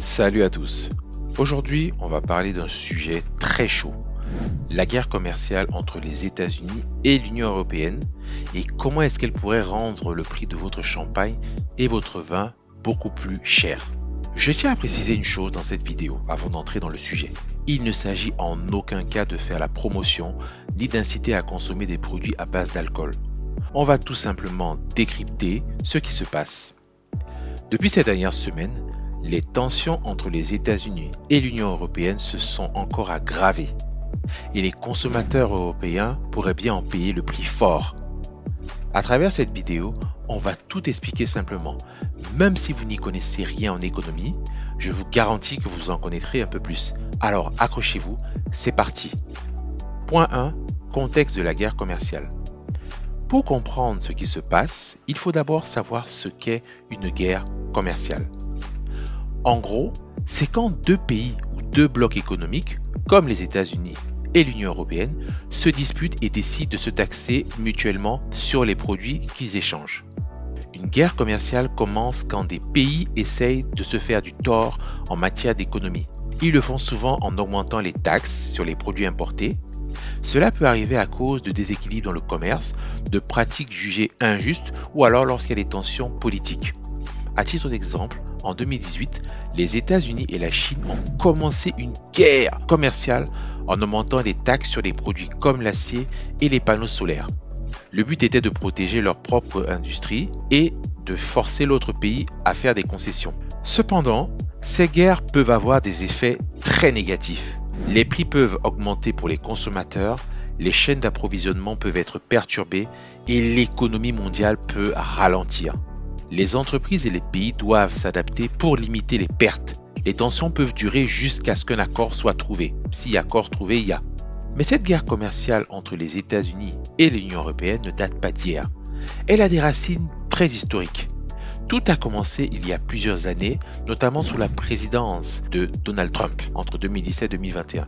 Salut à tous. Aujourd'hui, on va parler d'un sujet très chaud, la guerre commerciale entre les États-Unis et l'Union européenne et comment est-ce qu'elle pourrait rendre le prix de votre champagne et votre vin beaucoup plus cher. Je tiens à préciser une chose dans cette vidéo avant d'entrer dans le sujet. Il ne s'agit en aucun cas de faire la promotion ni d'inciter à consommer des produits à base d'alcool. On va tout simplement décrypter ce qui se passe. Depuis ces dernières semaines, les tensions entre les États-Unis et l'Union européenne se sont encore aggravées et les consommateurs européens pourraient bien en payer le prix fort. À travers cette vidéo, on va tout expliquer simplement. Même si vous n'y connaissez rien en économie, je vous garantis que vous en connaîtrez un peu plus. Alors accrochez-vous, c'est parti. Point 1. Contexte de la guerre commerciale. Pour comprendre ce qui se passe, il faut d'abord savoir ce qu'est une guerre commerciale. En gros, c'est quand deux pays ou deux blocs économiques, comme les États-Unis et l'Union européenne, se disputent et décident de se taxer mutuellement sur les produits qu'ils échangent. Une guerre commerciale commence quand des pays essayent de se faire du tort en matière d'économie. Ils le font souvent en augmentant les taxes sur les produits importés. Cela peut arriver à cause de déséquilibres dans le commerce, de pratiques jugées injustes ou alors lorsqu'il y a des tensions politiques. À titre d'exemple, en 2018, les États-Unis et la Chine ont commencé une guerre commerciale en augmentant les taxes sur les produits comme l'acier et les panneaux solaires. Le but était de protéger leur propre industrie et de forcer l'autre pays à faire des concessions. Cependant, ces guerres peuvent avoir des effets très négatifs. Les prix peuvent augmenter pour les consommateurs, les chaînes d'approvisionnement peuvent être perturbées et l'économie mondiale peut ralentir. Les entreprises et les pays doivent s'adapter pour limiter les pertes. Les tensions peuvent durer jusqu'à ce qu'un accord soit trouvé. Si accord trouvé, il y a. Mais cette guerre commerciale entre les États-Unis et l'Union européenne ne date pas d'hier. Elle a des racines très historiques. Tout a commencé il y a plusieurs années, notamment sous la présidence de Donald Trump entre 2017 et 2021,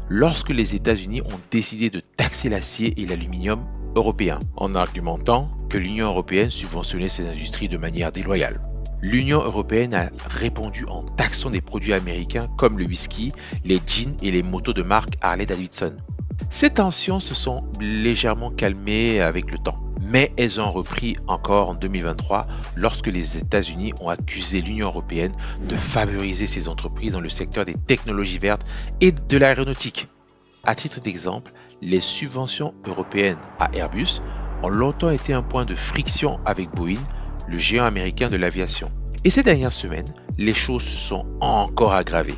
lorsque les États-Unis ont décidé de taxer l'acier et l'aluminium européen, en argumentant que l'Union européenne subventionnait ces industries de manière déloyale. L'Union européenne a répondu en taxant des produits américains comme le whisky, les jeans et les motos de marque Harley-Davidson. Ces tensions se sont légèrement calmées avec le temps, mais elles ont repris encore en 2023 lorsque les États-Unis ont accusé l'Union européenne de favoriser ces entreprises dans le secteur des technologies vertes et de l'aéronautique. À titre d'exemple, les subventions européennes à Airbus ont longtemps été un point de friction avec Boeing, le géant américain de l'aviation. Et ces dernières semaines, les choses se sont encore aggravées.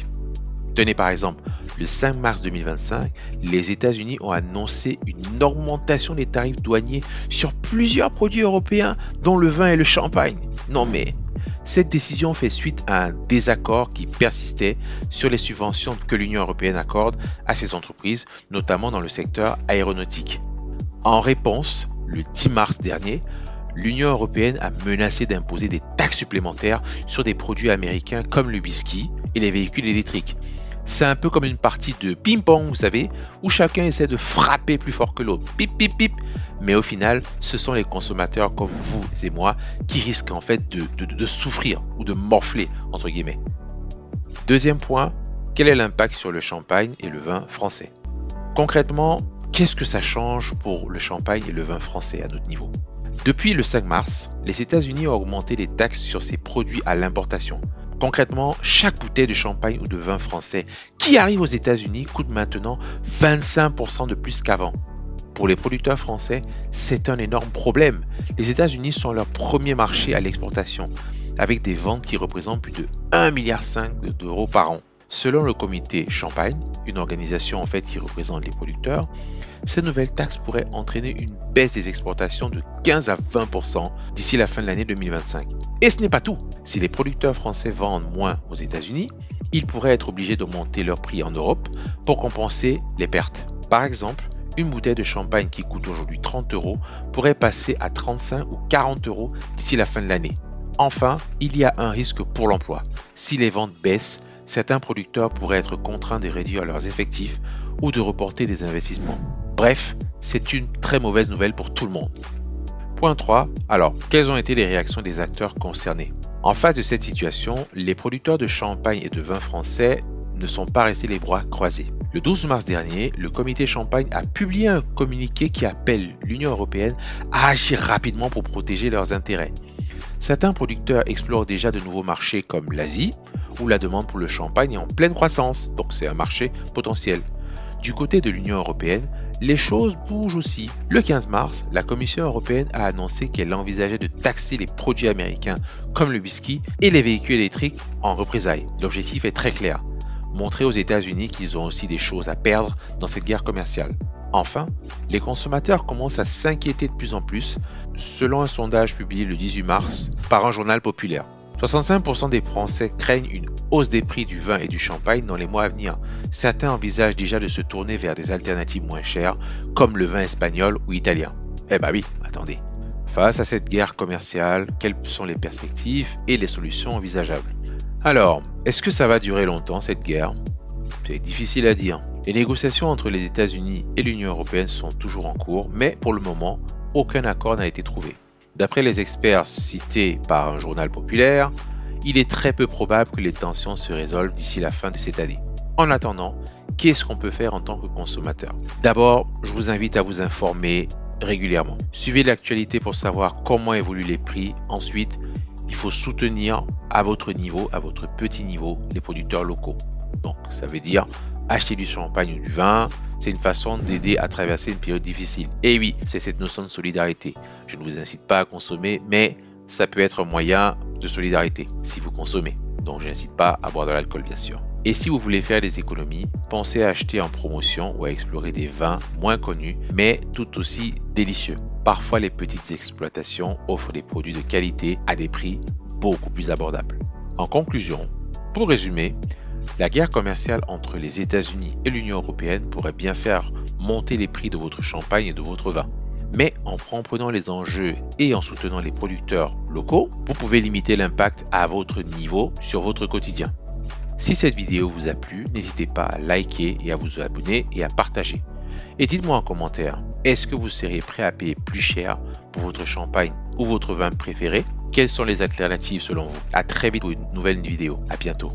Tenez par exemple, le 5 mars 2025, les États-Unis ont annoncé une augmentation des tarifs douaniers sur plusieurs produits européens, dont le vin et le champagne. Non mais, cette décision fait suite à un désaccord qui persistait sur les subventions que l'Union européenne accorde à ces entreprises, notamment dans le secteur aéronautique. En réponse, le 10 mars dernier, l'Union européenne a menacé d'imposer des taxes supplémentaires sur des produits américains comme le whisky et les véhicules électriques. C'est un peu comme une partie de ping-pong, vous savez, où chacun essaie de frapper plus fort que l'autre. Pip, pip, pip. Mais au final, ce sont les consommateurs comme vous et moi qui risquent en fait de souffrir ou de morfler, entre guillemets. Deuxième point, quel est l'impact sur le champagne et le vin français? Concrètement, qu'est-ce que ça change pour le champagne et le vin français à notre niveau? Depuis le 5 mars, les États-Unis ont augmenté les taxes sur ces produits à l'importation. Concrètement, chaque bouteille de champagne ou de vin français qui arrive aux États-Unis coûte maintenant 25% de plus qu'avant. Pour les producteurs français, c'est un énorme problème. Les États-Unis sont leur premier marché à l'exportation, avec des ventes qui représentent plus de 1,5 milliard d'euros par an. Selon le comité Champagne, une organisation en fait qui représente les producteurs, ces nouvelles taxes pourraient entraîner une baisse des exportations de 15 à 20% d'ici la fin de l'année 2025. Et ce n'est pas tout. Si les producteurs français vendent moins aux États-Unis, ils pourraient être obligés d'augmenter leur prix en Europe pour compenser les pertes. Par exemple, une bouteille de champagne qui coûte aujourd'hui 30 € pourrait passer à 35 ou 40 € d'ici la fin de l'année. Enfin, il y a un risque pour l'emploi. Si les ventes baissent, certains producteurs pourraient être contraints de réduire leurs effectifs ou de reporter des investissements. Bref, c'est une très mauvaise nouvelle pour tout le monde. Point 3. Alors, quelles ont été les réactions des acteurs concernés? En face de cette situation, les producteurs de champagne et de vin français ne sont pas restés les bras croisés. Le 12 mars dernier, le comité Champagne a publié un communiqué qui appelle l'Union européenne à agir rapidement pour protéger leurs intérêts. Certains producteurs explorent déjà de nouveaux marchés comme l'Asie, où la demande pour le champagne est en pleine croissance, donc c'est un marché potentiel. Du côté de l'Union européenne, les choses bougent aussi. Le 15 mars, la Commission européenne a annoncé qu'elle envisageait de taxer les produits américains comme le whisky et les véhicules électriques en représailles. L'objectif est très clair, montrer aux États-Unis qu'ils ont aussi des choses à perdre dans cette guerre commerciale. Enfin, les consommateurs commencent à s'inquiéter de plus en plus, selon un sondage publié le 18 mars par un journal populaire. 65% des Français craignent une hausse des prix du vin et du champagne dans les mois à venir. Certains envisagent déjà de se tourner vers des alternatives moins chères, comme le vin espagnol ou italien. Eh ben oui, attendez. Face à cette guerre commerciale, quelles sont les perspectives et les solutions envisageables? Alors, est-ce que ça va durer longtemps cette guerre? C'est difficile à dire. Les négociations entre les États-Unis et l'Union européenne sont toujours en cours, mais pour le moment, aucun accord n'a été trouvé. D'après les experts cités par un journal populaire, il est très peu probable que les tensions se résolvent d'ici la fin de cette année. En attendant, qu'est-ce qu'on peut faire en tant que consommateur? D'abord, je vous invite à vous informer régulièrement. Suivez l'actualité pour savoir comment évoluent les prix. Ensuite, il faut soutenir à votre niveau, à votre petit niveau, les producteurs locaux. Donc, ça veut dire acheter du champagne ou du vin, c'est une façon d'aider à traverser une période difficile. Et oui, c'est cette notion de solidarité. Je ne vous incite pas à consommer, mais ça peut être un moyen de solidarité si vous consommez. Donc, je n'incite pas à boire de l'alcool, bien sûr. Et si vous voulez faire des économies, pensez à acheter en promotion ou à explorer des vins moins connus, mais tout aussi délicieux. Parfois, les petites exploitations offrent des produits de qualité à des prix beaucoup plus abordables. En conclusion, pour résumer, la guerre commerciale entre les États-Unis et l'Union européenne pourrait bien faire monter les prix de votre champagne et de votre vin. Mais en comprenant les enjeux et en soutenant les producteurs locaux, vous pouvez limiter l'impact à votre niveau sur votre quotidien. Si cette vidéo vous a plu, n'hésitez pas à liker et à vous abonner et à partager. Et dites-moi en commentaire, est-ce que vous seriez prêt à payer plus cher pour votre champagne ou votre vin préféré? Quelles sont les alternatives selon vous? À très vite pour une nouvelle vidéo. À bientôt.